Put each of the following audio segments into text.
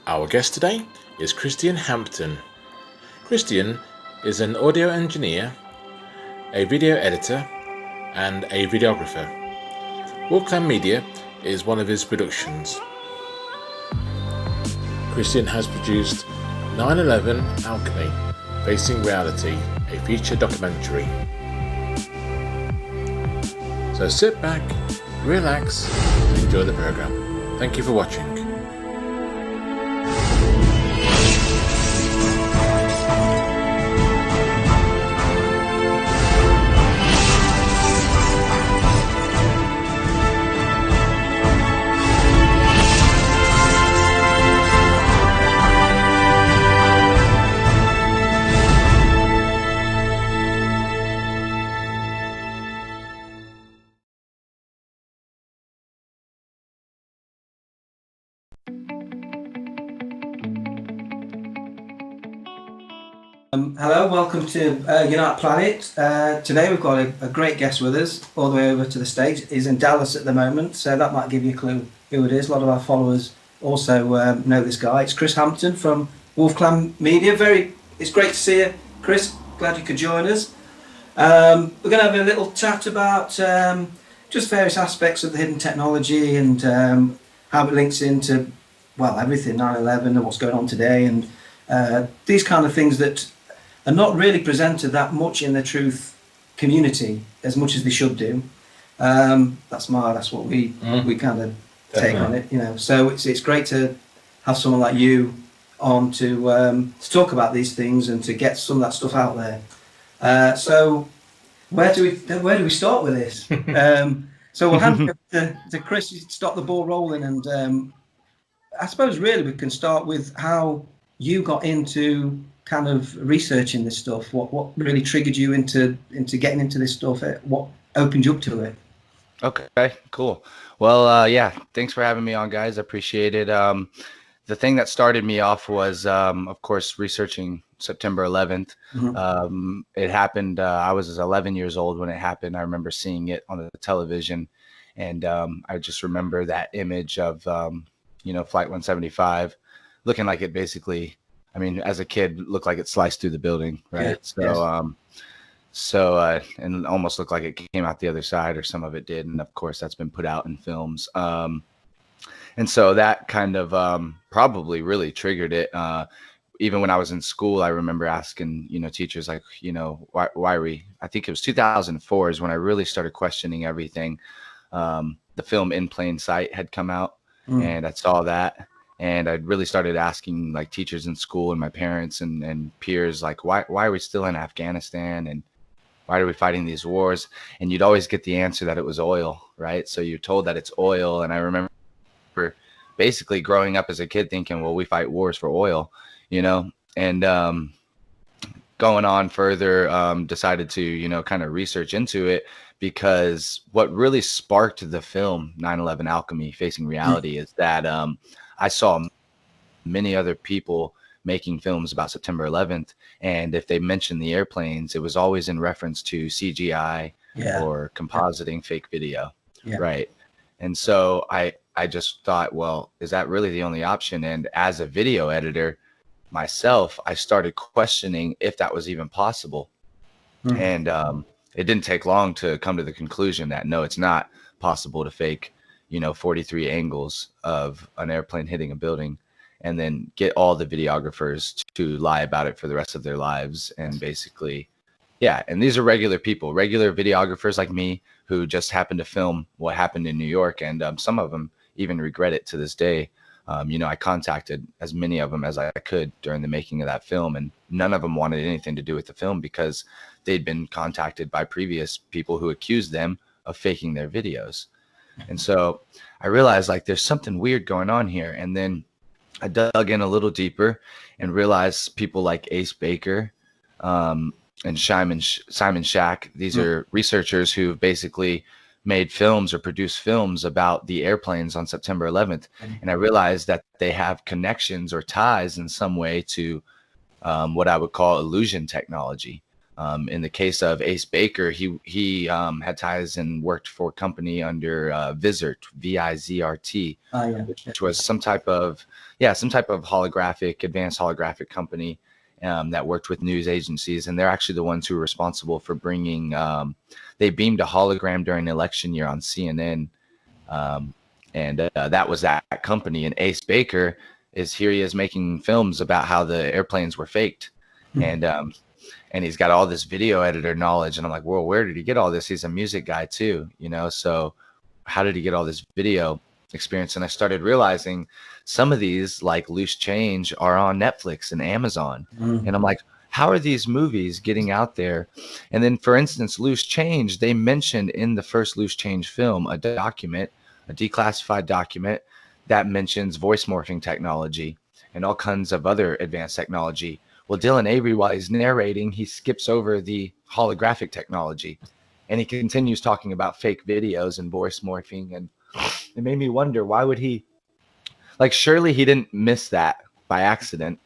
Our guest today is Christian Hampton. Christian is an audio engineer, a video editor, and a videographer. Wolfclan Media is one of his productions. Christian has produced 9/11 Alchemy, Facing Reality, a feature documentary. So sit back, relax, and enjoy the program. Thank you for watching. Hello, welcome to Unite Planet. Today we've got a great guest with us, all the way over to the States. He's in Dallas at the moment, so that might give you a clue who it is. A lot of our followers also know this guy. It's Chris Hampton from Wolfclan Media. It's great to see you, Chris. Glad you could join us. We're going to have a little chat about just various aspects of the hidden technology and how it links into, well, everything, 9/11 and what's going on today, and these kind of things that are not really presented that much in the truth community as much as they should do. That's what we kind of take on it, you know. So it's great to have someone like you on to talk about these things and to get some of that stuff out there. So where do we start with this? So we'll hand it to Chris to stop the ball rolling, and I suppose really we can start with how you got into kind of researching this stuff. What really triggered you into getting into this stuff? What opened you up to it? Okay, cool. Well, yeah, thanks for having me on, guys. I appreciate it. The thing that started me off was, of course, researching September 11th. It happened, I was 11 years old when it happened. I remember seeing it on the television, and I just remember that image of, Flight 175 looking like it basically, I mean, as a kid, looked like it sliced through the building, right? Yeah, And almost looked like it came out the other side, or some of it did. And of course, that's been put out in films. And so that kind of probably really triggered it. Even when I was in school, I remember asking, teachers like, why are we? I think it was 2004 is when I really started questioning everything. The film In Plain Sight had come out, and I saw that. And I really started asking like teachers in school and my parents and peers, like, why are we still in Afghanistan? And why are we fighting these wars? And you'd always get the answer that it was oil, right? So you're told that it's oil. And I remember basically growing up as a kid thinking, well, we fight wars for oil, and going on further, decided to, kind of research into it, because what really sparked the film 9/11 Alchemy, Facing Reality is that I saw many other people making films about September 11th. And if they mentioned the airplanes, it was always in reference to CGI or compositing fake video. Right. And so I just thought, well, is that really the only option? And as a video editor myself, I started questioning if that was even possible. And it didn't take long to come to the conclusion that no, it's not possible to fake 43 angles of an airplane hitting a building and then get all the videographers to lie about it for the rest of their lives. And basically, and these are regular people, regular videographers like me, who just happened to film what happened in New York. And some of them even regret it to this day. I contacted as many of them as I could during the making of that film, and none of them wanted anything to do with the film because they'd been contacted by previous people who accused them of faking their videos. And so I realized like there's something weird going on here. And then I dug in a little deeper and realized people like Ace Baker and Simon Shack, these are researchers who basically made films or produced films about the airplanes on September 11th. And I realized that they have connections or ties in some way to what I would call illusion technology. In the case of Ace Baker, he had ties and worked for a company under Vizrt, VIZRT, which was some type of advanced holographic company that worked with news agencies, and they're actually the ones who were responsible for bringing. They beamed a hologram during election year on CNN, and that was that company. And Ace Baker he is making films about how the airplanes were faked, and he's got all this video editor knowledge. And I'm like, well, where did he get all this? He's a music guy too, so how did he get all this video experience? And I started realizing some of these, like Loose Change, are on Netflix and Amazon. And I'm like, how are these movies getting out there? And then, for instance, Loose Change, they mentioned in the first Loose Change film a declassified document that mentions voice morphing technology and all kinds of other advanced technology. Well, Dylan Avery, while he's narrating, he skips over the holographic technology, and he continues talking about fake videos and voice morphing. And it made me wonder, why would he, surely he didn't miss that by accident.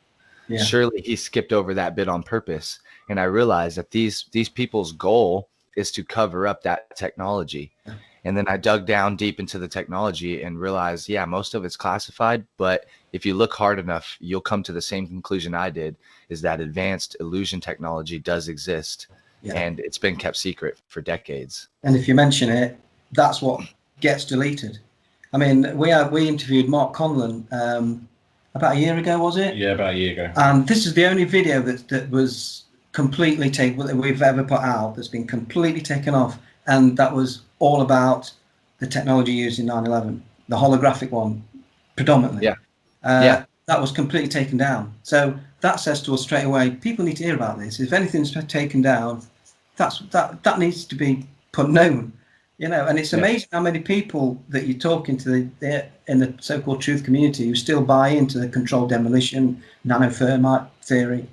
Yeah. Surely he skipped over that bit on purpose. And I realized that these people's goal is to cover up that technology. Yeah. And then I dug down deep into the technology and realized, most of it's classified. But if you look hard enough, you'll come to the same conclusion I did, is that advanced illusion technology does exist. Yeah. And it's been kept secret for decades. And if you mention it, that's what gets deleted. I mean, we interviewed Mark Conlon about a year ago, was it? Yeah, about a year ago. And this is the only video that was completely taken, that we've ever put out, that's been completely taken off. And that was all about the technology used in 9/11, the holographic one, predominantly. Yeah. That was completely taken down. So that says to us straight away, people need to hear about this. If anything's taken down, that needs to be put known. And it's amazing how many people that you're talking to in the so-called truth community who still buy into the controlled demolition, nanothermite theory.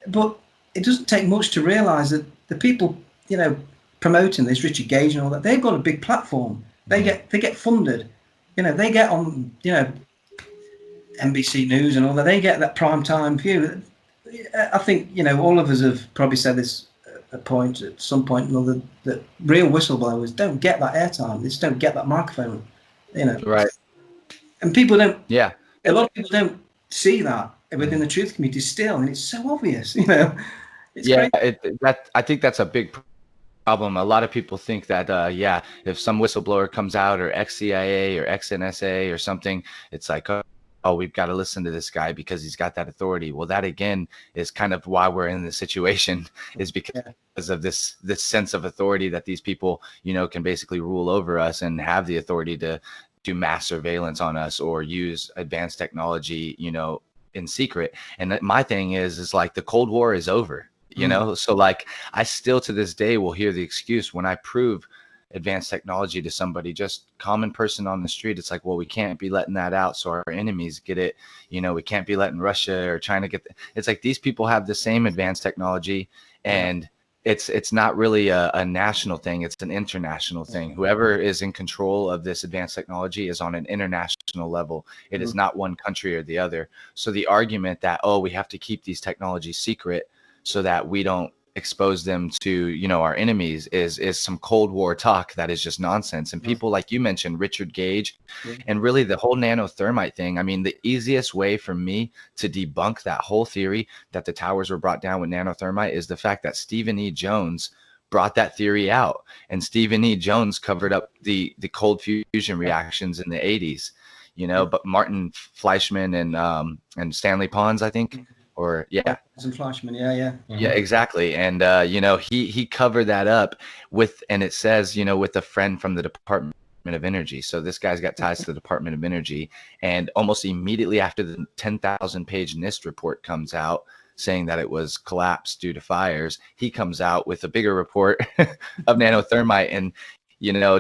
But it doesn't take much to realize that the people, promoting this, Richard Gage and all that, they've got a big platform. They get funded. They get on, NBC News and all that. They get that prime time view. I think, all of us have probably said this at some point or another, that real whistleblowers don't get that airtime. They just don't get that microphone. Right. And people don't. Yeah. A lot of people don't see that within the truth community still, and it's so obvious. It's I think that's a big problem. A lot of people think that if some whistleblower comes out, or ex-CIA or ex-NSA or something, it's like, oh, we've got to listen to this guy because he's got that authority. Well, that again is kind of why we're in this situation, is because of this sense of authority that these people, can basically rule over us and have the authority to do mass surveillance on us or use advanced technology, in secret. And my thing is like, the Cold War is over, so like, I still to this day will hear the excuse when I prove advanced technology to somebody, just common person on the street. It's like, well, we can't be letting that out so our enemies get it. We can't be letting Russia or China get it's like, these people have the same advanced technology, and it's not really a national thing. It's an international thing. Whoever is in control of this advanced technology is on an international level. It is not one country or the other. So the argument that, we have to keep these technologies secret so that we don't expose them to, our enemies, is some Cold War talk that is just nonsense. And people like you mentioned, Richard Gage, and really the whole nanothermite thing. I mean, the easiest way for me to debunk that whole theory that the towers were brought down with nanothermite is the fact that Stephen E. Jones brought that theory out, and Stephen E. Jones covered up the cold fusion reactions in the 80s, but Martin Fleischmann and Stanley Pons, I think. Some Fleischmann, yeah, exactly. And he covered that up with, and it says, with a friend from the Department of Energy. So this guy's got ties to the Department of Energy, and almost immediately after the 10,000-page NIST report comes out saying that it was collapsed due to fires, he comes out with a bigger report of nanothermite. And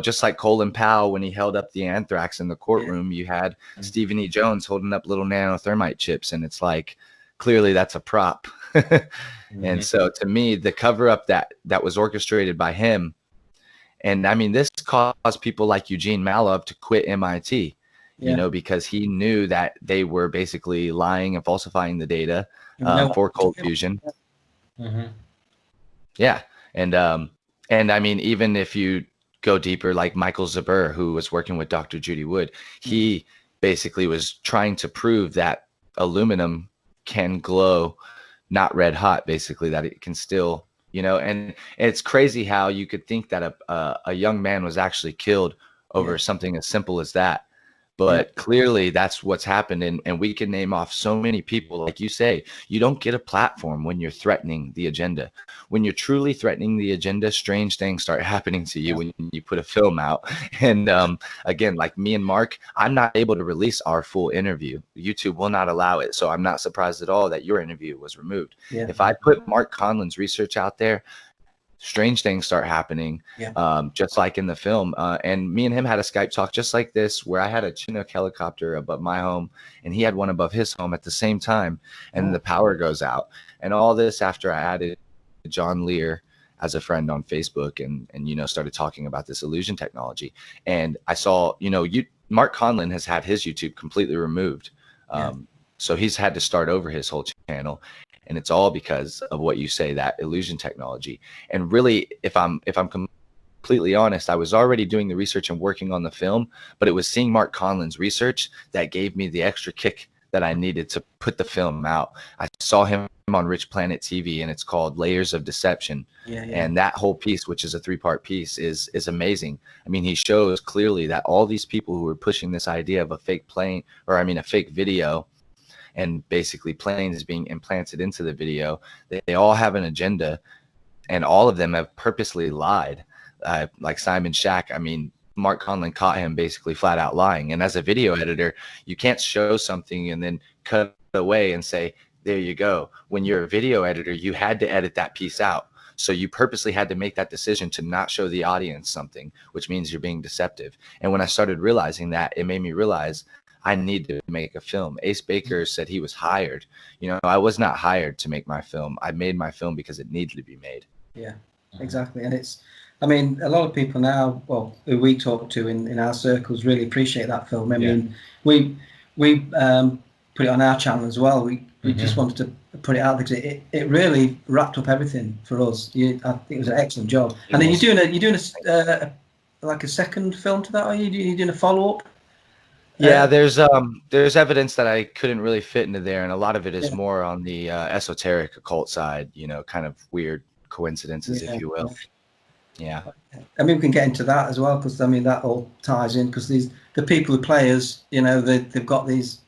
just like Colin Powell, when he held up the anthrax in the courtroom, you had Stephen E. Jones holding up little nanothermite chips, and it's like, clearly that's a prop. And so to me, the cover up that was orchestrated by him, and I mean, this caused people like Eugene Malov to quit MIT, because he knew that they were basically lying and falsifying the data for cold fusion. Yeah. And I mean, even if you go deeper, like Michael Zabur, who was working with Dr. Judy Wood, he basically was trying to prove that aluminum can glow, not red hot, basically, that it can still, and it's crazy how you could think that a young man was actually killed Yeah, over something as simple as that. yeah, But clearly that's what's happened. And we can name off so many people. Like you say, you don't get a platform when you're threatening the agenda. When you're truly threatening the agenda, strange things start happening to you yeah, when you put a film out. And again, like me and Mark, I'm not able to release our full interview. YouTube will not allow it. So I'm not surprised at all that your interview was removed. yeah, If I put Mark Conlin's research out there, strange things start happening, yeah. just like in the film. And me and him had a Skype talk just like this, where I had a Chinook helicopter above my home and he had one above his home at the same time. And then Oh, the power goes out. And all this after I added John Lear as a friend on Facebook and started talking about this illusion technology. And I saw, Mark Conlin has had his YouTube completely removed. yeah, So he's had to start over his whole channel. And it's all because of what you say, that illusion technology. And really, if I'm completely honest, I was already doing the research and working on the film, but it was seeing Mark Conlin's research that gave me the extra kick that I needed to put the film out. I saw him on Rich Planet TV, and it's called Layers of Deception. yeah, yeah, And that whole piece, which is a 3-part piece, is amazing. I mean, he shows clearly that all these people who were pushing this idea of a fake plane, or I mean, a fake video, and basically planes being implanted into the video, they all have an agenda, and all of them have purposely lied. Like Simon Shack, I mean, Mark Conlin caught him basically flat out lying. And as a video editor, you can't show something and then cut away and say, there you go. When you're a video editor, you had to edit that piece out. So you purposely had to make that decision to not show the audience something, which means you're being deceptive. And when I started realizing that, it made me realize I need to make a film. Ace Baker said he was hired. I was not hired to make my film. I made my film because it needed to be made. yeah, exactly. And it's, I mean, a lot of people now, well, who we talk to in our circles, really appreciate that film. I mean, we put it on our channel as well. We just wanted to put it out because it really wrapped up everything for us. I think it was an excellent job. And then you're doing like a second film to that, are you? You're doing a follow up? Yeah, there's evidence that I couldn't really fit into there, and a lot of it is Yeah. more on the esoteric occult side, kind of weird coincidences, if you will. Yeah. I mean, we can get into that as well because I mean that all ties in because the people who play us, they've got these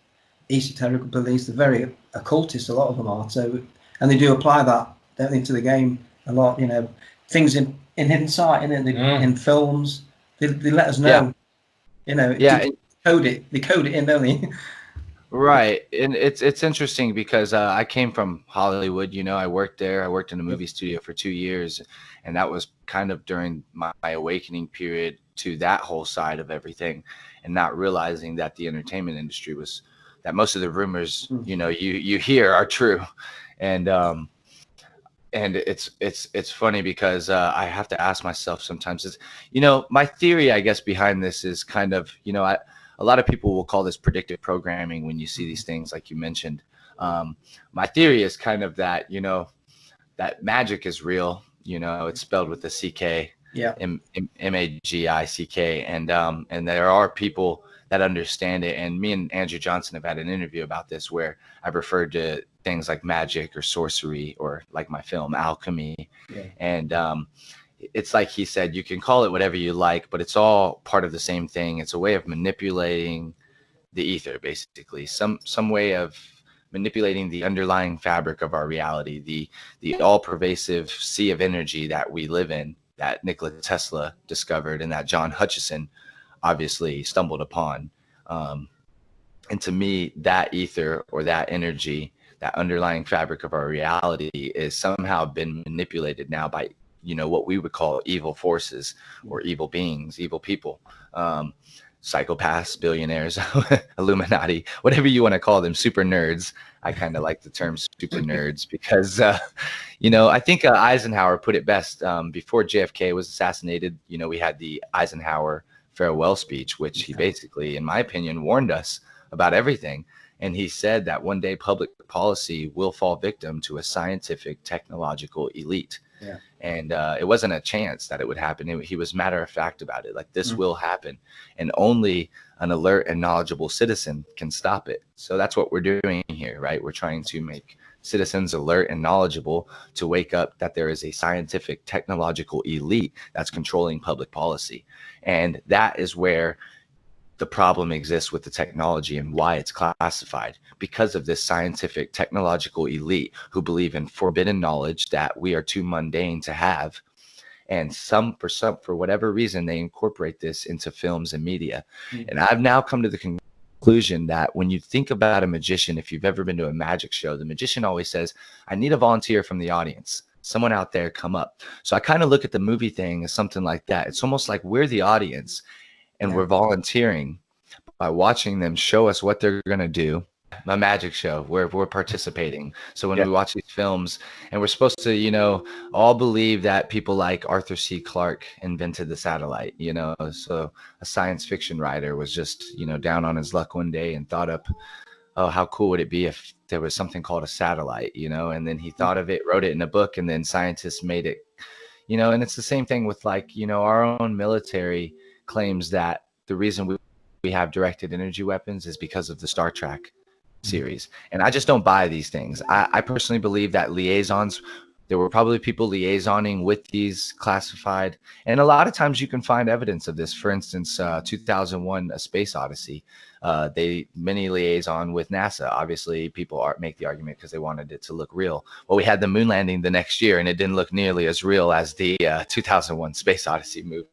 esoteric beliefs. They're very occultist. A lot of them are. So, and they do apply that, don't they, to the game a lot. Things in hidden sight, in films. They let us know. Yeah. They code it in, don't they? Right. And it's interesting because I came from Hollywood, I worked there. I worked in a movie studio for 2 years, and that was kind of during my awakening period to that whole side of everything, and not realizing that the entertainment industry that most of the rumors, you hear are true. And it's funny because I have to ask myself sometimes, my theory, I guess, behind this is kind of, a lot of people will call this predictive programming when you see these things, like you mentioned. My theory is kind of that, that magic is real. It's spelled with a CK, Yeah. MAGICK, and there are people that understand it. And me and Andrew Johnson have had an interview about this where I've referred to things like magic or sorcery, or like my film alchemy. Yeah. And it's like he said, you can call it whatever you like, but it's all part of the same thing. It's a way of manipulating the ether, basically, some way of manipulating the underlying fabric of our reality, the all-pervasive sea of energy that we live in, that Nikola Tesla discovered and that John Hutchison obviously stumbled upon. And to me, that ether, or that energy, that underlying fabric of our reality, is somehow been manipulated now by what we would call evil forces, or evil beings, evil people, psychopaths, billionaires, Illuminati, whatever you want to call them, super nerds. I kind of like the term super nerds because, I think Eisenhower put it best. Before JFK was assassinated, we had the Eisenhower farewell speech, which he basically, in my opinion, warned us about everything. And he said that one day public policy will fall victim to a scientific technological elite. Yeah. And it wasn't a chance that it would happen. He was matter of fact about it. Like, this Mm. will happen, and only an alert and knowledgeable citizen can stop it. So that's what we're doing here, right? We're trying to make citizens alert and knowledgeable to wake up that there is a scientific technological elite that's controlling public policy. And that is where the problem exists with the technology and why it's classified, because of this scientific technological elite who believe in forbidden knowledge that we are too mundane to have. And for whatever reason, they incorporate this into films and media. And I've now come to the conclusion that when you think about a magician, if you've ever been to a magic show, the magician always says, I need a volunteer from the audience. Someone out there come up. So I kind of look at the movie thing as something like that. It's almost like we're the audience, and we're volunteering by watching them show us what they're going to do. A magic show where we're participating. So when we watch these films, and we're supposed to, all believe that people like Arthur C. Clarke invented the satellite, so a science fiction writer was just, down on his luck one day and thought up, oh, how cool would it be if there was something called a satellite, and then he thought of it, wrote it in a book, and then scientists made it, and it's the same thing with, like, our own military claims that the reason we have directed energy weapons is because of the Star Trek series. And I just don't buy these things. I personally believe that there were probably people liaisoning with these classified, and a lot of times you can find evidence of this. For instance, 2001 A Space Odyssey, many liaison with NASA. Obviously people make the argument because they wanted it to look real. Well, we had the moon landing the next year, and it didn't look nearly as real as the 2001 Space Odyssey movie.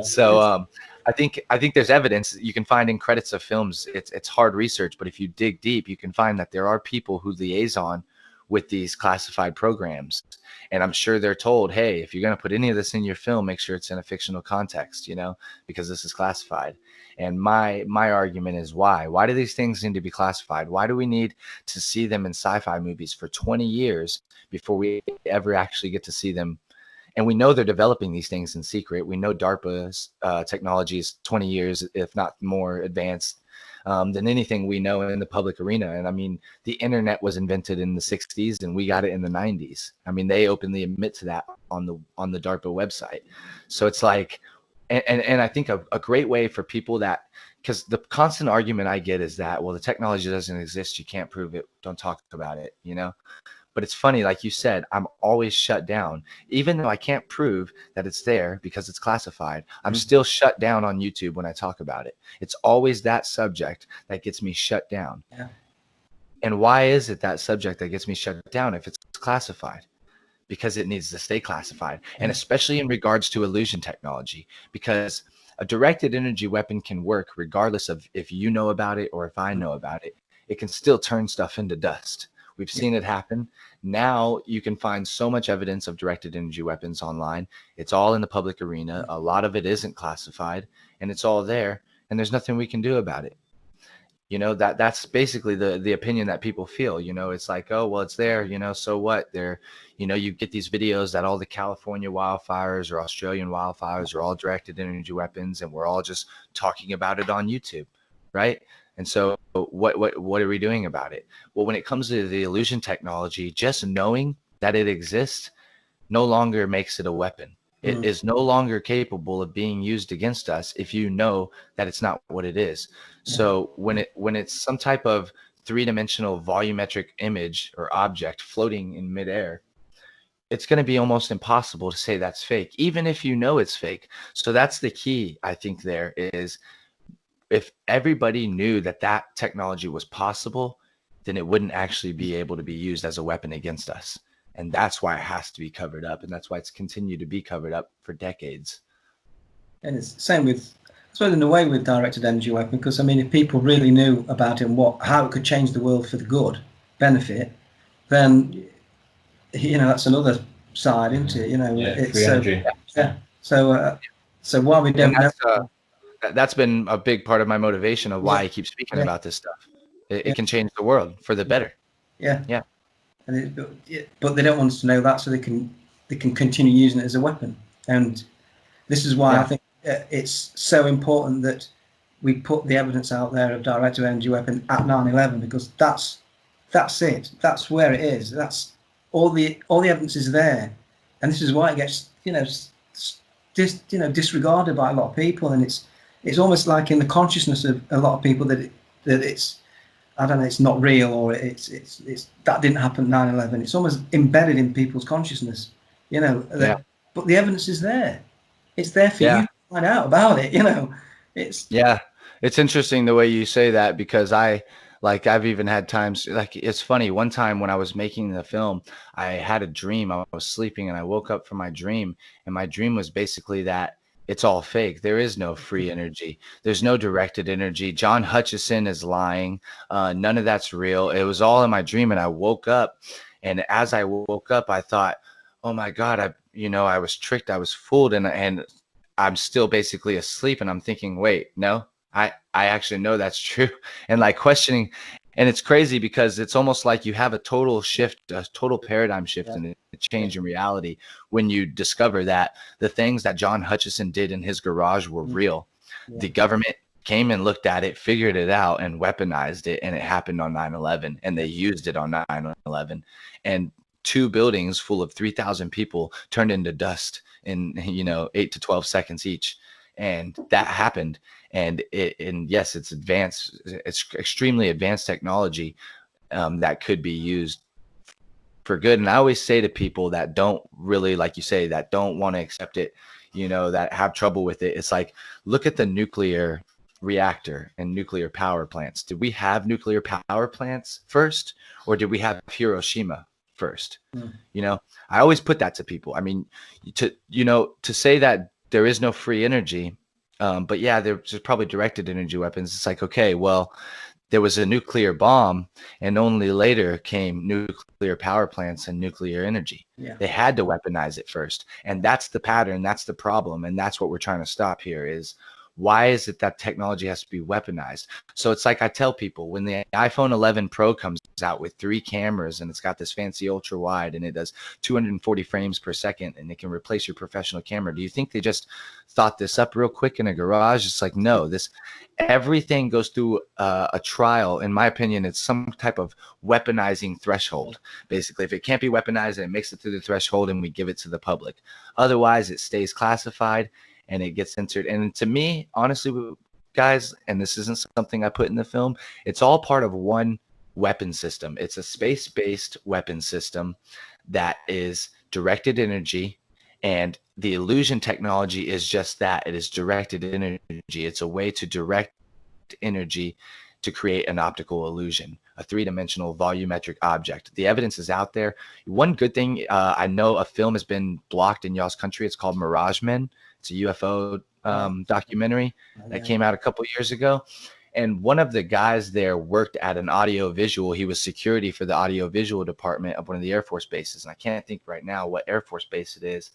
So I think there's evidence you can find in credits of films. It's hard research, but if you dig deep, you can find that there are people who liaison with these classified programs. And I'm sure they're told, hey, if you're going to put any of this in your film, make sure it's in a fictional context, because this is classified. And my argument is why? Why do these things need to be classified? Why do we need to see them in sci-fi movies for 20 years before we ever actually get to see them? And we know they're developing these things in secret. We know DARPA's technology is 20 years, if not more advanced than anything we know in the public arena. And I mean, the internet was invented in the 60s and we got it in the 90s. I mean, they openly admit to that on the DARPA website. So it's like, and I think a great way for people that, because the constant argument I get is that, well, the technology doesn't exist, you can't prove it, don't talk about it, But it's funny, like you said, I'm always shut down. Even though I can't prove that it's there because it's classified, I'm still shut down on YouTube when I talk about it. It's always that subject that gets me shut down. Yeah. And why is it that subject that gets me shut down if it's classified? Because it needs to stay classified. And especially in regards to illusion technology, because a directed energy weapon can work regardless of if you know about it or if I know about it. It can still turn stuff into dust. We've seen it happen. Now you can find so much evidence of directed energy weapons online. It's all in the public arena. A lot of it isn't classified, and it's all there, and there's nothing we can do about it. That's basically the opinion that people feel. It's like, oh, well, it's there, so what? You get these videos that all the California wildfires or Australian wildfires are all directed energy weapons, and we're all just talking about it on YouTube, right? And so what are we doing about it? Well, when it comes to the illusion technology, just knowing that it exists no longer makes it a weapon. It is no longer capable of being used against us if you know that it's not what it is. So when it's some type of three-dimensional volumetric image or object floating in midair, it's going to be almost impossible to say that's fake, even if you know it's fake. So that's the key, I think, there is, if everybody knew that that technology was possible, then it wouldn't actually be able to be used as a weapon against us. And that's why it has to be covered up. And that's why it's continued to be covered up for decades. And it's the same with, I suppose, in a way, with directed energy weapon, because I mean, if people really knew about it and how it could change the world for the good benefit, then that's another side, isn't it? It's free energy. So while we don't know, that's been a big part of my motivation of why I keep speaking about this stuff. It can change the world for the better. Yeah. And but they don't want us to know that, so they can continue using it as a weapon. And this is why I think it's so important that we put the evidence out there of directed energy weapon at 9/11, because that's it. That's where it is. That's all the evidence is there, and this is why it gets disregarded by a lot of people, and it's almost like in the consciousness of a lot of people that it's, I don't know, it's not real, or it's that didn't happen 9/11. It's almost embedded in people's consciousness, but the evidence is there. It's there for you to find out about it, It's interesting the way you say that, because I've even had times, like, it's funny. One time when I was making the film, I had a dream. I was sleeping and I woke up from my dream, and my dream was basically that it's all fake. There is no free energy. There's no directed energy. John Hutchison is lying. None of that's real. It was all in my dream. And I woke up, and as I woke up, I thought, oh my God, I was tricked. I was fooled. And I'm still basically asleep, and I'm thinking, wait, no, I actually know that's true. And like questioning, and it's crazy because it's almost like you have a total shift, a total paradigm shift, and a change in reality when you discover that the things that John Hutchison did in his garage were real. The government came and looked at it, figured it out, and weaponized it, and it happened on 9/11, and they used it on 9/11, and 2 buildings full of 3,000 people turned into dust in 8 to 12 seconds each. And that happened. And yes, it's advanced. It's extremely advanced technology that could be used for good. And I always say to people that don't really, like you say, that don't want to accept it, that have trouble with it, it's like, look at the nuclear reactor and nuclear power plants. Did we have nuclear power plants first, or did we have Hiroshima first? I always put that to people. I mean, to say that there is no free energy, but yeah, there's probably directed energy weapons. It's like, okay, well, there was a nuclear bomb, and only later came nuclear power plants and nuclear energy. They had to weaponize it first. And that's the pattern. That's the problem. And that's what we're trying to stop here is, why is it that technology has to be weaponized? So it's like I tell people, when the iPhone 11 Pro comes out with 3 cameras, and it's got this fancy ultra wide, and it does 240 frames per second, and it can replace your professional camera, do you think they just thought this up real quick in a garage? It's like, no, everything goes through a trial. In my opinion, it's some type of weaponizing threshold. Basically, if it can't be weaponized, it makes it through the threshold and we give it to the public. Otherwise, it stays classified and it gets entered. And to me, honestly, guys, and this isn't something I put in the film, it's all part of one weapon system. It's a space-based weapon system that is directed energy, and the illusion technology is just that. It is directed energy. It's a way to direct energy to create an optical illusion, a 3-dimensional volumetric object. The evidence is out there. One good thing, I know a film has been blocked in y'all's country. It's called Mirage Men. It's a UFO documentary that came out a couple years ago. And one of the guys there worked at an audio-visual. He was security for the audio-visual department of one of the Air Force bases. And I can't think right now what Air Force base it is.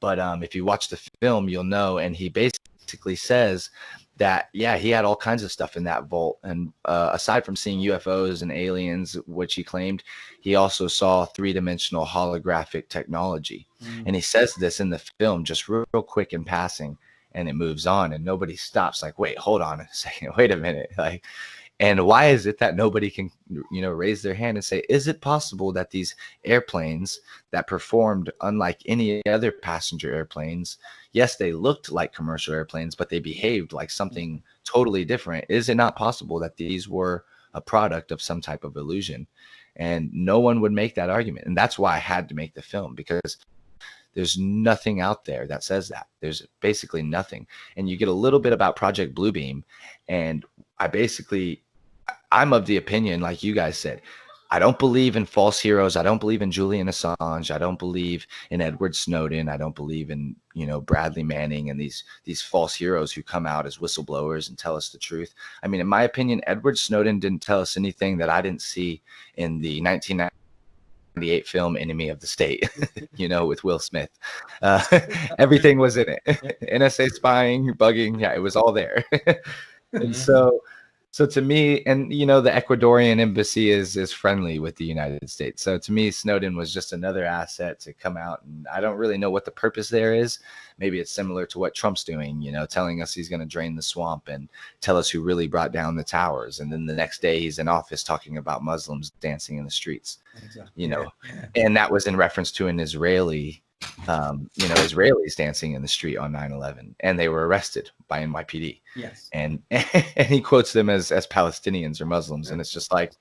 But if you watch the film, you'll know. And he basically says that, yeah, he had all kinds of stuff in that vault. And aside from seeing UFOs and aliens, which he claimed, he also saw 3-dimensional holographic technology. And he says this in the film just real quick in passing, and it moves on, and nobody stops. Like, wait, hold on a second. Wait a minute. Like, and why is it that nobody can, raise their hand and say, is it possible that these airplanes that performed unlike any other passenger airplanes, yes, they looked like commercial airplanes, but they behaved like something totally different? Is it not possible that these were a product of some type of illusion? And no one would make that argument. And that's why I had to make the film, because there's nothing out there that says that. There's basically nothing. And you get a little bit about Project Bluebeam, and I'm of the opinion, like you guys said, I don't believe in false heroes. I don't believe in Julian Assange. I don't believe in Edward Snowden. I don't believe in, Bradley Manning and these false heroes who come out as whistleblowers and tell us the truth. I mean, in my opinion, Edward Snowden didn't tell us anything that I didn't see in the 1998 film Enemy of the State, with Will Smith. Everything was in it. NSA spying, bugging. Yeah, it was all there. And so So to me, and you know, the Ecuadorian embassy is friendly with the United States. So to me, Snowden was just another asset to come out, and I don't really know what the purpose there is. Maybe it's similar to what Trump's doing, you know, telling us he's going to drain the swamp and tell us who really brought down the towers, and then the next day he's in office talking about Muslims dancing in the streets, Exactly. you know, Yeah. and that was in reference to an Israeli. You know, Israelis dancing in the street on 9/11, and they were arrested by NYPD. Yes. And he quotes them as Palestinians or Muslims, and it's just like,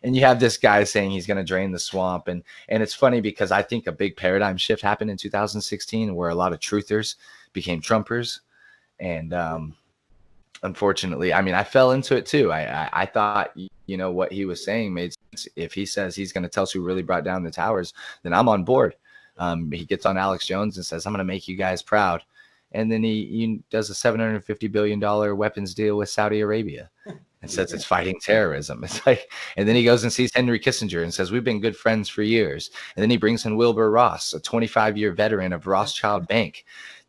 and you have this guy saying he's going to drain the swamp, and it's funny because I think a big paradigm shift happened in 2016 where a lot of truthers became Trumpers, and unfortunately, I mean, I fell into it too. I thought, you know, what he was saying made sense. If he says he's going to tell us who really brought down the towers, then I'm on board. He gets on Alex Jones and says, I'm going to make you guys proud. And then he does a $750 billion weapons deal with Saudi Arabia and says it's fighting terrorism. It's like, and then he goes and sees Henry Kissinger and says, we've been good friends for years. And then he brings in Wilbur Ross, a 25-year veteran of Rothschild Bank,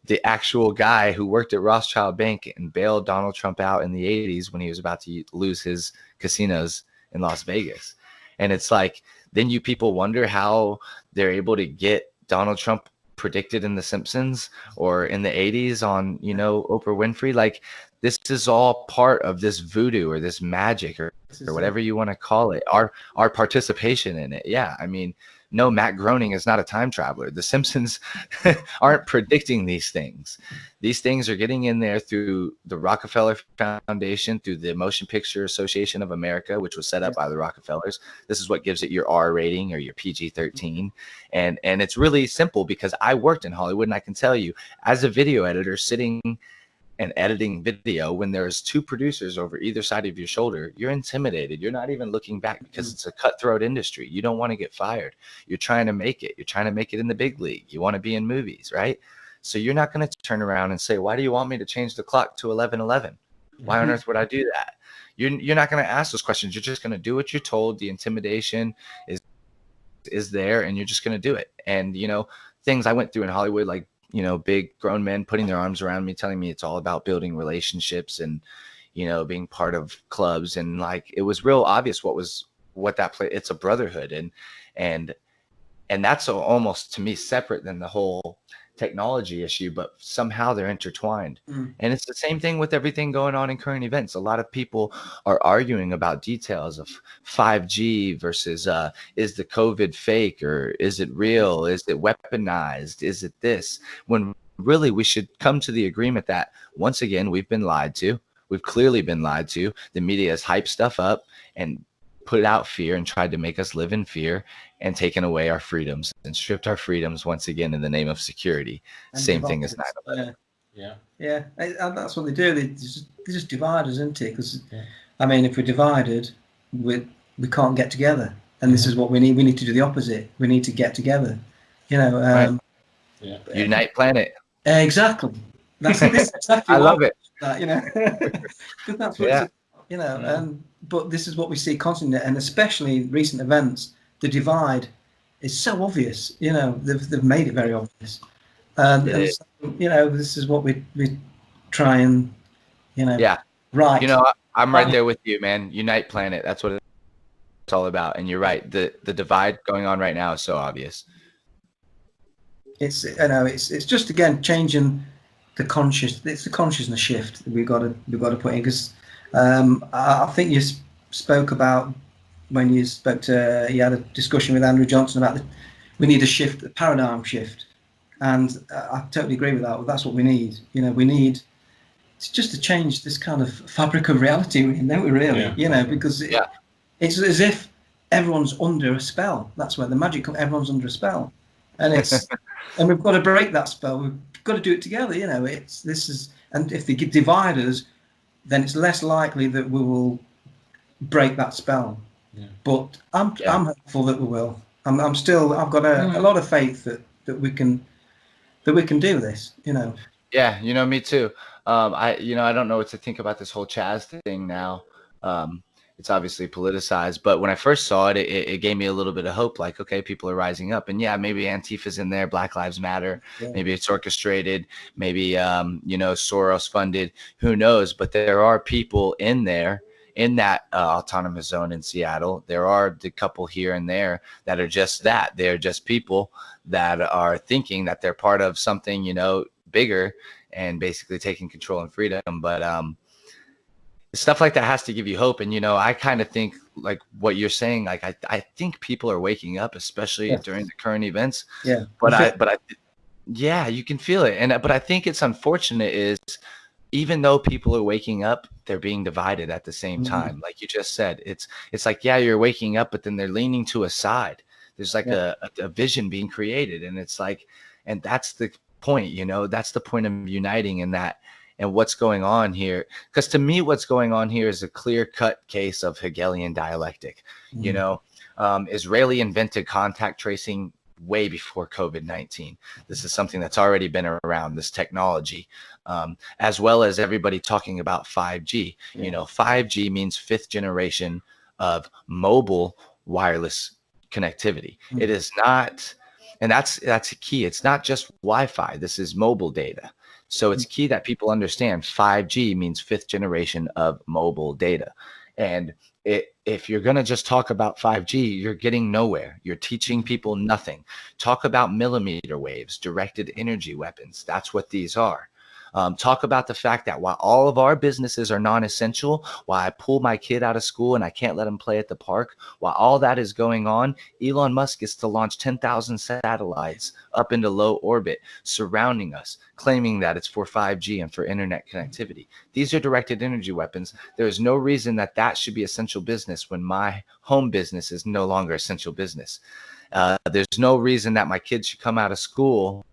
the actual guy who worked at Rothschild Bank and bailed Donald Trump out in the 80s when he was about to lose his casinos in Las Vegas. And it's like, then you people wonder how they're able to get Donald Trump predicted in The Simpsons or in the 80s on, you know, Oprah Winfrey. Like, this is all part of this voodoo or this magic or whatever you want to call it, our participation in it. Yeah, I mean, no, Matt Groening is not a time traveler. The Simpsons aren't predicting these things. These things are getting in there through the Rockefeller Foundation, through the Motion Picture Association of America, which was set up by the Rockefellers. This is what gives it your R rating or your PG-13. And it's really simple because I worked in Hollywood, and I can tell you, as a video editor sitting and editing video, when there's two producers over either side of your shoulder, you're intimidated. You're not even looking back because it's a cutthroat industry. You don't want to get fired. You're trying to make it. You're trying to make it in the big league. You want to be in movies, right? So you're not going to turn around and say, why do you want me to change the clock to 11:11? Why on earth would I do that? You're not going to ask those questions. You're just going to do what you're told. The intimidation is there, and you're just going to do it. And, you know, things I went through in Hollywood, like, you know, big grown men putting their arms around me, telling me it's all about building relationships and, you know, being part of clubs. And like, it was real obvious what that play. It's a brotherhood. And that's almost to me separate than the whole technology issue, but somehow they're intertwined. And it's the same thing with everything going on in current events. A lot of people are arguing about details of 5G versus is the COVID fake, or is it real? Is it weaponized? Is it this? When really we should come to the agreement that once again, we've been lied to. We've clearly been lied to. The media has hyped stuff up and put out fear and tried to make us live in fear and taken away our freedoms and stripped our freedoms once again in the name of security. And same thing as 9/11. Yeah. And that's what they do. They just divide us, isn't it? Because I mean, if we're divided, we can't get together. And this is what we need. We need to do the opposite. We need to get together. You know. Right. Unite planet. Exactly. That's exactly. I love it. That, you know, because that's what it's, you know. But this is what we see constantly, and especially in recent events, the divide is so obvious. You know, they've made it very obvious. And so, you know, this is what we try and, you know, right. You know, I'm right there with you, man. Unite planet. That's what it's all about. And you're right. The divide going on right now is so obvious. It's, you know, it's just again changing the consciousness shift that we've got to put in, because I think you spoke about when you had a discussion with Andrew Johnson about we need a shift, a paradigm shift, and I totally agree with that. That's what we need. You know, it's just to change this kind of fabric of reality, don't we? Really, you know, because it's as if everyone's under a spell. That's where the magic comes. Everyone's under a spell, and it's and we've got to break that spell. We've got to do it together. You know, and if they divide us, then it's less likely that we will break that spell. But I'm hopeful that we will. I've got a lot of faith that we can do this. You know. Yeah, you know, me too. I don't know what to think about this whole Chaz thing now. It's obviously politicized, but when I first saw it, it gave me a little bit of hope. Like, okay, people are rising up, and maybe Antifa's in there, Black Lives Matter, maybe it's orchestrated, maybe Soros funded, who knows? But there are people in there in that autonomous zone in Seattle, there are the couple here and there that are just that. They're just people that are thinking that they're part of something, you know, bigger and basically taking control and freedom. But stuff like that has to give you hope. And, you know, I kind of think like what you're saying, like I think people are waking up, especially during the current events. Yeah. But yeah, you can feel it. But I think it's unfortunate is even though people are waking up, they're being divided at the same time. Like you just said, it's like, yeah, you're waking up, but then they're leaning to a side. There's like a vision being created. And it's like, and that's the point, you know, that's the point of uniting in that. And what's going on here, because to me, what's going on here is a clear-cut case of Hegelian dialectic. You know, Israeli invented contact tracing way before COVID-19. This is something that's already been around, this technology, as well as everybody talking about 5G. You know, 5G means fifth generation of mobile wireless connectivity. It is not, and that's key. It's not just Wi-Fi. This is mobile data. So it's key that people understand 5G means fifth generation of mobile data. And if you're going to just talk about 5G, you're getting nowhere. You're teaching people nothing. Talk about millimeter waves, directed energy weapons. That's what these are. Talk about the fact that while all of our businesses are non-essential, while I pull my kid out of school and I can't let him play at the park, while all that is going on, Elon Musk gets to launch 10,000 satellites up into low orbit surrounding us, claiming that it's for 5G and for internet connectivity. These are directed energy weapons. There is no reason that that should be essential business when my home business is no longer essential business. There's no reason that my kids should come out of school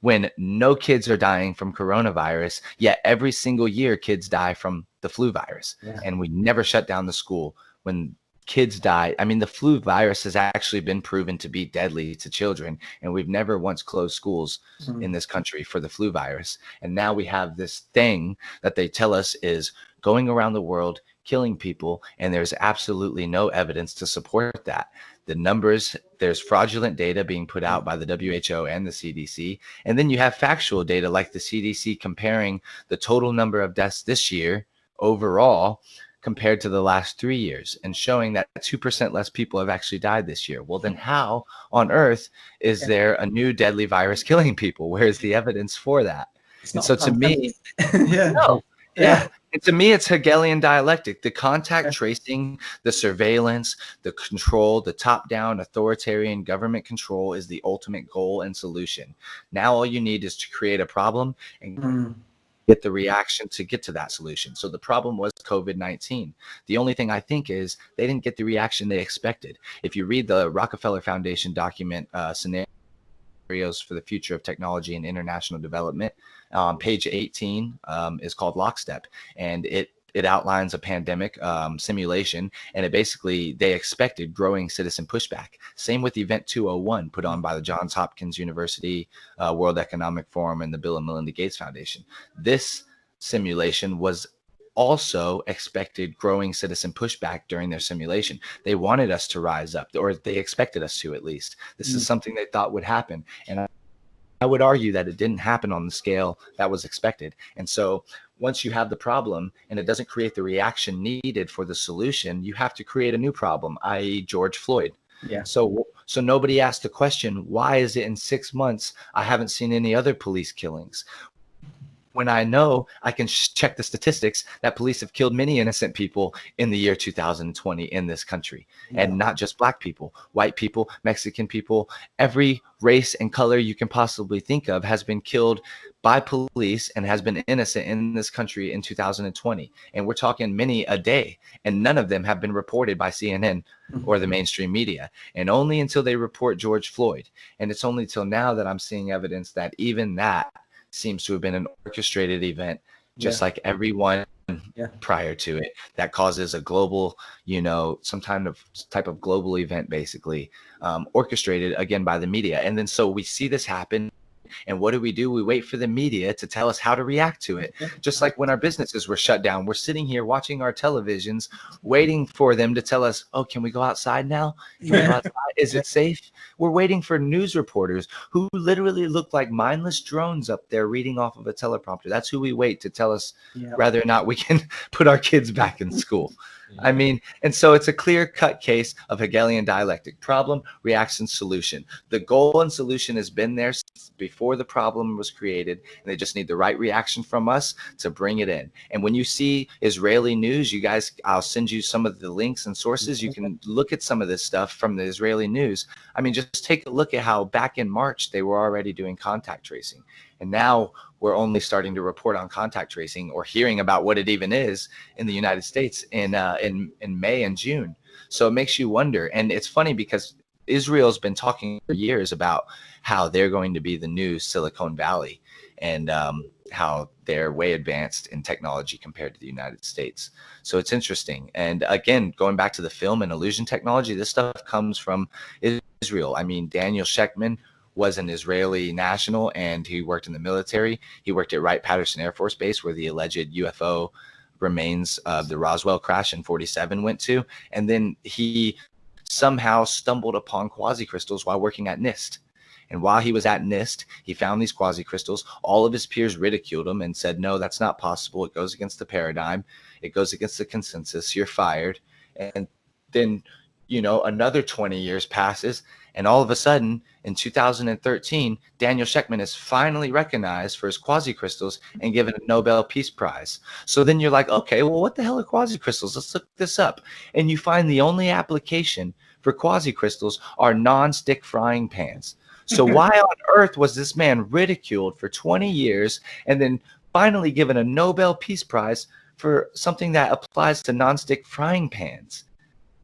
when no kids are dying from coronavirus, yet every single year kids die from the flu virus. And we never shut down the school when kids die. I mean, the flu virus has actually been proven to be deadly to children, and we've never once closed schools in this country for the flu virus. And now we have this thing that they tell us is going around the world, killing people, and there's absolutely no evidence to support that. The numbers, there's fraudulent data being put out by the WHO and the CDC. And then you have factual data like the CDC comparing the total number of deaths this year overall compared to the last 3 years and showing that 2% less people have actually died this year. Well, then how on earth is there a new deadly virus killing people? Where's the evidence for that? And so to me, no. Yeah. And to me, it's Hegelian dialectic. The contact tracing, the surveillance, the control, the top-down authoritarian government control is the ultimate goal and solution. Now all you need is to create a problem and get the reaction to get to that solution. So the problem was COVID-19. The only thing I think is they didn't get the reaction they expected. If you read the Rockefeller Foundation document, Scenarios for the Future of Technology and International Development, page 18 is called Lockstep, and it outlines a pandemic simulation, and it basically, they expected growing citizen pushback. Same with Event 201 put on by the Johns Hopkins University, World Economic Forum, and the Bill and Melinda Gates Foundation. This simulation was also expected growing citizen pushback during their simulation. They wanted us to rise up, or they expected us to, at least. This is something they thought would happen. And I would argue that it didn't happen on the scale that was expected. And so once you have the problem and it doesn't create the reaction needed for the solution, you have to create a new problem, i.e. George Floyd. So nobody asked the question, why is it in 6 months I haven't seen any other police killings? When I know I can check the statistics that police have killed many innocent people in the year 2020 in this country, and not just black people, white people, Mexican people, every race and color you can possibly think of has been killed by police and has been innocent in this country in 2020. And we're talking many a day, and none of them have been reported by CNN or the mainstream media. And only until they report George Floyd. And it's only till now that I'm seeing evidence that even that seems to have been an orchestrated event, just like everyone prior to it, that causes a global, you know, some kind of type of global event, basically orchestrated again by the media. And then so we see this happen And what do? We wait for the media to tell us how to react to it. Just like when our businesses were shut down, we're sitting here watching our televisions, waiting for them to tell us, oh, can we go outside now? Can we go outside? Is it safe? We're waiting for news reporters who literally look like mindless drones up there reading off of a teleprompter. That's who we wait to tell us whether or not we can put our kids back in school. I mean, and so it's a clear-cut case of Hegelian dialectic: problem, reaction, solution. The goal and solution has been there since before the problem was created, and they just need the right reaction from us to bring it in. And when you see Israeli news, you guys, I'll send you some of the links and sources. You can look at some of this stuff from the Israeli news. I mean, just take a look at how back in March they were already doing contact tracing. And now we're only starting to report on contact tracing or hearing about what it even is in the United States in May and June. So it makes you wonder. And it's funny because Israel's been talking for years about how they're going to be the new Silicon Valley, and how they're way advanced in technology compared to the United States. So it's interesting. And again, going back to the film and illusion technology, this stuff comes from Israel. I mean, Daniel Shechtman was an Israeli national, and he worked in the military. He worked at Wright-Patterson Air Force Base, where the alleged UFO remains of the Roswell crash in 47 went to. And then he somehow stumbled upon quasi-crystals while working at NIST. And while he was at NIST, he found these quasi-crystals. All of his peers ridiculed him and said, no, that's not possible. It goes against the paradigm. It goes against the consensus. You're fired. And then, you know, another 20 years passes, and all of a sudden, in 2013, Daniel Shechtman is finally recognized for his quasi-crystals and given a Nobel Peace Prize. So then you're like, okay, well, what the hell are quasi-crystals? Let's look this up. And you find the only application for quasi-crystals are non-stick frying pans. So why on earth was this man ridiculed for 20 years and then finally given a Nobel Peace Prize for something that applies to non-stick frying pans?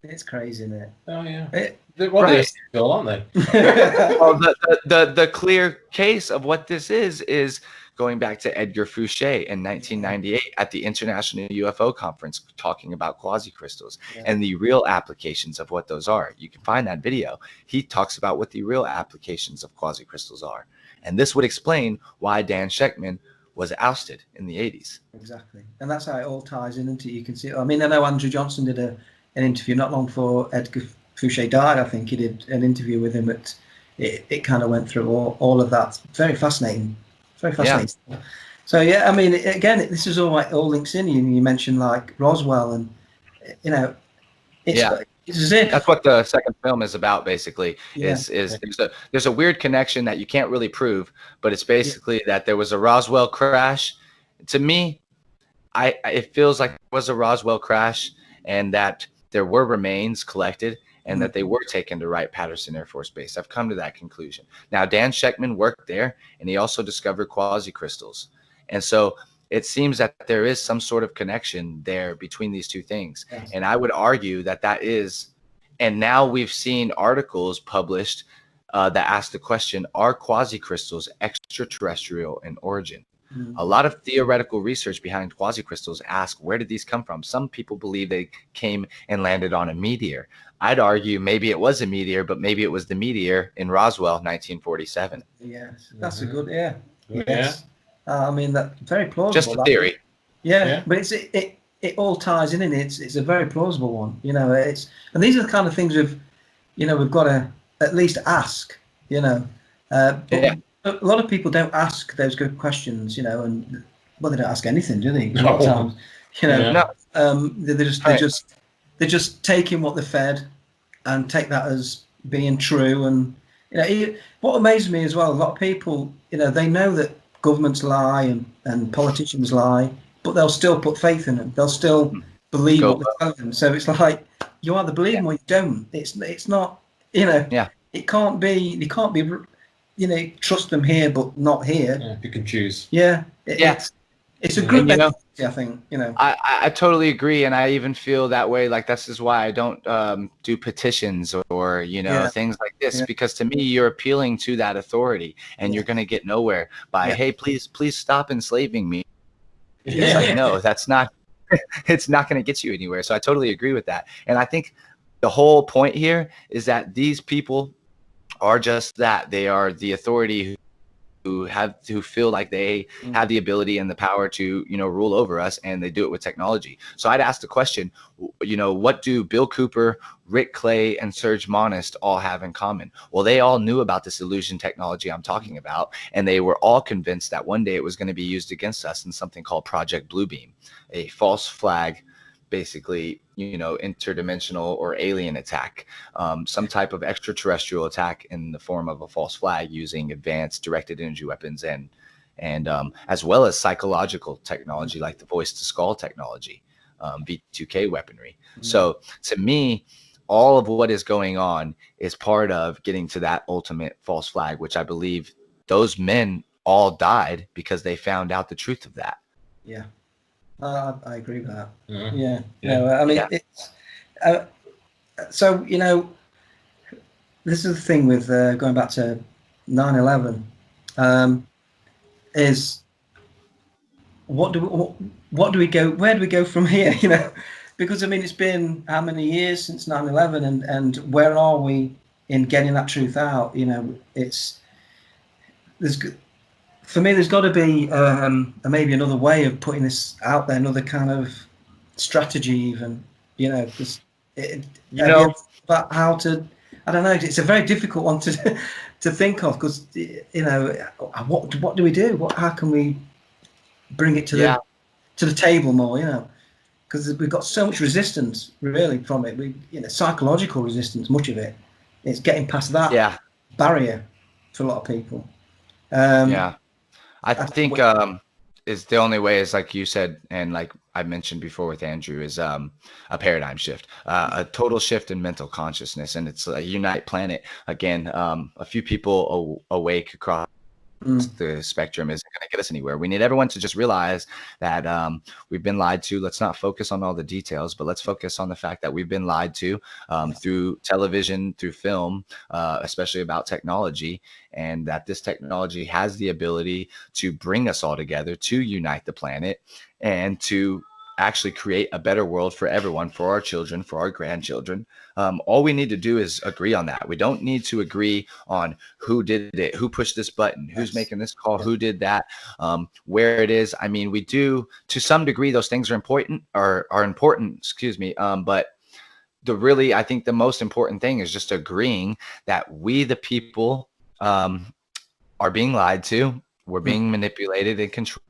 It's crazy, isn't it? Oh yeah. It, Well, Right. they're still, aren't they? Well, the clear case of what this is going back to Edgar Fouché in 1998 at the International UFO Conference, talking about quasi-crystals and the real applications of what those are. You can find that video. He talks about what the real applications of quasi-crystals are. And this would explain why Dan Shechtman was ousted in the 80s. Exactly. And that's how it all ties in, isn't it? You can see, I mean, I know Andrew Johnson did an interview not long before Edgar Fouché died. I think he did an interview with him. It kind of went through all of that. Very fascinating. Very fascinating. Yeah. So yeah, I mean, again, this is all links in. You mentioned like Roswell, and you know, it's as if that's what the second film is about. Basically, is there's a weird connection that you can't really prove, but it's basically that there was a Roswell crash. To me, it feels like it was a Roswell crash, and that there were remains collected, and that they were taken to Wright-Patterson Air Force Base. I've come to that conclusion. Now, Dan Shechtman worked there, and he also discovered quasi-crystals. And so it seems that there is some sort of connection there between these two things. Yes. And I would argue that that is, and now we've seen articles published that ask the question, are quasi-crystals extraterrestrial in origin? A lot of theoretical research behind quasi-crystals ask, where did these come from? Some people believe they came and landed on a meteor. I'd argue maybe it was a meteor, but maybe it was the meteor in Roswell, 1947. Yes, that's a good, yes. I mean, that's very plausible. Just a theory. But it all ties in, and it's a very plausible one. You know, and these are the kind of things we've got to at least ask. You know, a lot of people don't ask those good questions. You know, and well, they don't ask anything, do they? A lot of times, you know, they're just taking what they're fed and take that as being true. And you know, what amazes me as well, a lot of people, you know, they know that governments lie and politicians lie, but they'll still put faith in them. They'll still believe what they're telling them. So it's like you either believe them or you don't. It's not, you know. It can't be. You can't be. You know, trust them here, but not here. Yeah, you can choose. It's a good mentality, I think. You know, I totally agree, and I even feel that way. Like this is why I don't do petitions or things like this, because to me you're appealing to that authority, and you're going to get nowhere by hey, please stop enslaving me. It's like, no, that's not. It's not going to get you anywhere. So I totally agree with that, and I think the whole point here is that these people are just that. They are the authority who feel like they have the ability and the power to, rule over us, and they do it with technology. So I'd ask the question, what do Bill Cooper, Rick Clay, and Serge Monist all have in common? Well, they all knew about this illusion technology I'm talking about, and they were all convinced that one day it was going to be used against us in something called Project Bluebeam, a false flag, basically, interdimensional or alien attack, some type of extraterrestrial attack in the form of a false flag using advanced directed energy weapons and as well as psychological technology like the voice to skull technology, V2K weaponry. So to me, all of what is going on is part of getting to that ultimate false flag, which I believe those men all died because they found out the truth of that. Yeah. I agree with that. Mhm. Yeah. Yeah. No, I mean, Yeah. it's so this is the thing with going back to 9/11, is what do we go? Where do we go from here? Because I mean, it's been how many years since 9/11, and where are we in getting that truth out? For me, there's got to be maybe another way of putting this out there, another kind of strategy, even. Because about how to. I don't know. It's a very difficult one to to think of because what do we do? How can we bring it to the table more? Because we've got so much resistance really from it. Psychological resistance, much of it. It's getting past that barrier for a lot of people. I think is the only way is like you said, and like I mentioned before with Andrew, is a paradigm shift, a total shift in mental consciousness, and it's a unite planet. Again, a few people awake across the spectrum isn't going to get us anywhere. We need everyone to just realize that we've been lied to. Let's not focus on all the details, but let's focus on the fact that we've been lied to through television, through film, especially about technology, and that this technology has the ability to bring us all together, to unite the planet, and to actually create a better world for everyone, for our children, for our grandchildren. All we need to do is agree on that. We don't need to agree on who did it, who pushed this button, who's making this call, who did that, where it is. I mean, we do to some degree, those things are important, excuse me. But I think the most important thing is just agreeing that we, the people, are being lied to. We're being manipulated and controlled.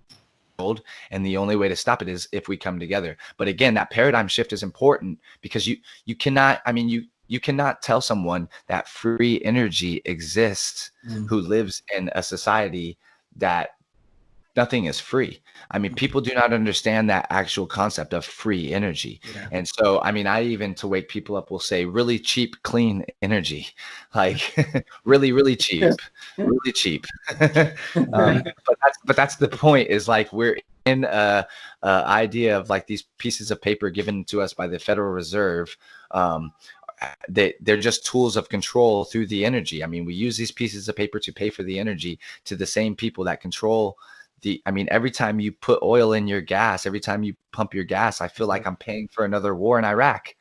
And the only way to stop it is if we come together. But again, that paradigm shift is important because you cannot, you cannot tell someone that free energy exists who lives in a society that nothing is free. I mean, people do not understand that actual concept of free energy. Yeah. And so, I even to wake people up will say really cheap, clean energy, like really, really cheap, really cheap. But that's the point is like, we're in a idea of like these pieces of paper given to us by the Federal Reserve. They're just tools of control through the energy. I mean, we use these pieces of paper to pay for the energy to the same people that control every time you put oil in your gas, every time you pump your gas, I feel like I'm paying for another war in Iraq,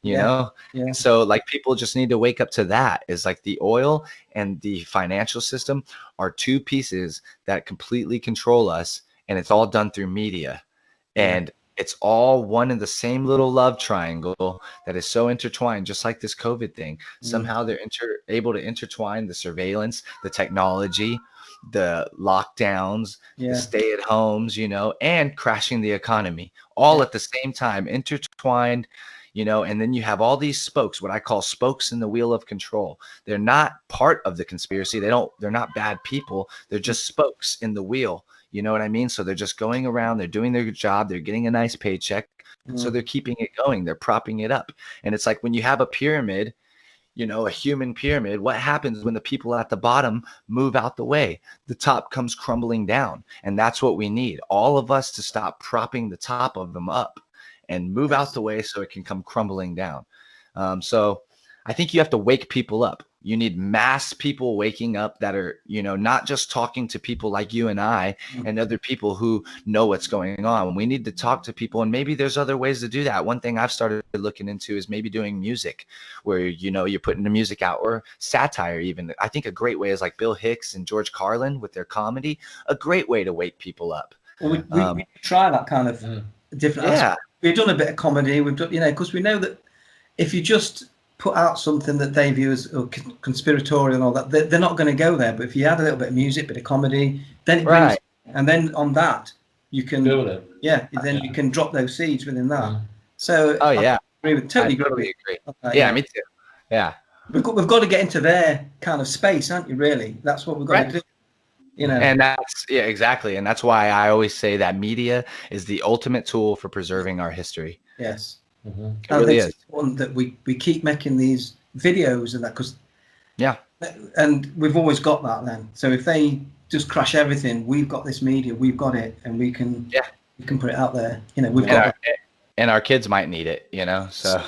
you know? Yeah. So like people just need to wake up to that. Is like the oil and the financial system are two pieces that completely control us, and it's all done through media. And it's all one and the same little love triangle that is so intertwined, just like this COVID thing. Somehow they're able to intertwine the surveillance, the technology, the lockdowns, the stay at homes, and crashing the economy all at the same time, intertwined, and then you have all these spokes, what I call spokes in the wheel of control. They're not part of the conspiracy. They're not bad people. They're just spokes in the wheel. You know what I mean? So they're just going around, they're doing their job, they're getting a nice paycheck. So they're keeping it going. They're propping it up. And it's like when you have a pyramid, a human pyramid, what happens when the people at the bottom move out the way? The top comes crumbling down. And that's what we need. All of us to stop propping the top of them up and move out the way so it can come crumbling down. So I think you have to wake people up. You need mass people waking up that are, not just talking to people like you and I and other people who know what's going on. We need to talk to people, and maybe there's other ways to do that. One thing I've started looking into is maybe doing music where, you're putting the music out, or satire even. I think a great way is like Bill Hicks and George Carlin with their comedy, a great way to wake people up. Well, we try that kind of different aspect. We've done a bit of comedy. We've done, because we know that if you just put out something that they view as conspiratorial and all that, they're not going to go there. But if you add a little bit of music, bit of comedy, then it brings, and then on that you can build it. Yeah, then you can drop those seeds within that. So I totally agree. Yeah, me too. Yeah, we've got to get into their kind of space, haven't you? Really, that's what we've got to do. And that's exactly, and that's why I always say that media is the ultimate tool for preserving our history. Yes, it really is. It's important that we keep making these videos and that, because and we've always got that then. So if they just crash everything, we've got this media, we've got it, and we can put it out there. We've got and our kids might need it. So.